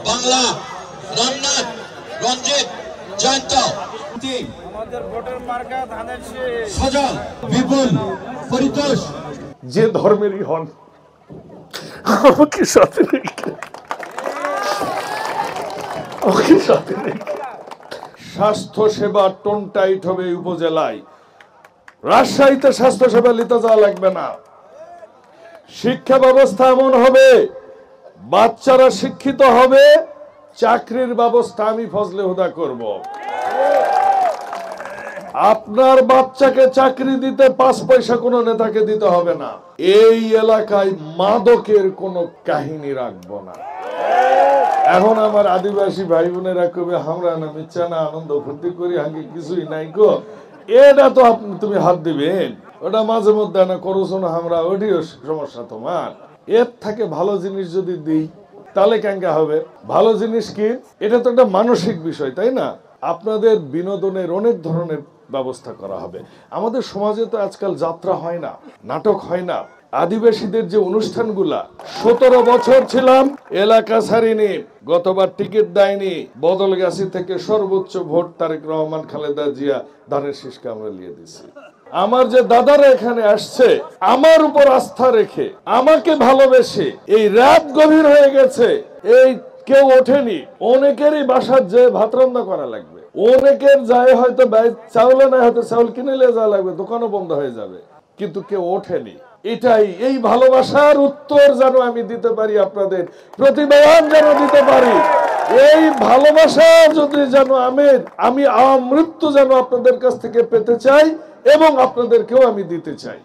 বাংলা রামনাথ রঞ্জিত জয়ন্ত আমাদের ভোটের মার্কা ধানের শীষ সজল বিপুল পরিতোষ যে ধর্মেরই হন আমাকে সাথে রেখে স্বাস্থ্য সেবা টোন টাইট হবে উপজেলায়। রাজশাহীতে স্বাস্থ্য সেবা নিতে যাওয়া লাগবে না। শিক্ষা ব্যবস্থা এমন হবে, বাচ্চারা শিক্ষিত হবে, চাকরির ব্যবস্থা আমি ফজলে হুদা করব। আপনার বাচ্চাকে চাকরি দিতে 5 পয়সা কোনো নেতাকে দিতে হবে না। এই এলাকায় মাদকের কোনো কাহিনী রাখবো না। এখন আমার আদিবাসী ভাই বোনেরা কবে আমরা না মিচ্ছা না আনন্দ ফুর্তি করি, আগে কিছুই নাই গো, এটা তো তুমি হাত দিবেন, ওটা মাঝে মধ্যে না করছো না, আমরা ওটিও সমস্যা তোমার। এর থেকে ভালো জিনিস যদি দিই তাহলে কেঙ্কা হবে? ভালো জিনিস কি? এটা তো একটা মানসিক বিষয়, তাই না? আপনাদের বিনোদনের অনেক ধরনের ব্যবস্থা করা হবে। আমাদের সমাজে তো আজকাল যাত্রা হয় না, নাটক হয় না। আদিবাসীদের যে অনুষ্ঠানগুলা, 17 বছর ছিলাম, এলাকা ছাড়িনি, গতবার টিকিট দেয়নি, বদলগাছি থেকে সর্বোচ্চ ভোট তারেক রহমান খালেদা জিয়া ধানের শীষকে আমরা নিয়ে দিছি। আমার যে দাদারা এখানে আসছে আমার উপর আস্থা রেখে, আমাকে ভালোবেসে, এই রাত গভীর হয়ে গেছে, এই কেউ ওঠেনি, অনেকেরই বাসার যে ভাত রান্না করা লাগবে, অনেকের যায় হয়তো চাউলে না, হয়তো চাউল কিনে নিয়ে যাওয়া লাগবে, দোকানও বন্ধ হয়ে যাবে, কিন্তু কেউ ওঠেনি। এটাই, এই ভালোবাসার উত্তর যেন আমি দিতে পারি, আপনাদের প্রতিদান যেন দিতে পারি, এই ভালোবাসা যদি যেন আমি মৃত্যু যেন আপনাদের কাছ থেকে পেতে চাই এবং আপনাদেরকেও আমি দিতে চাই।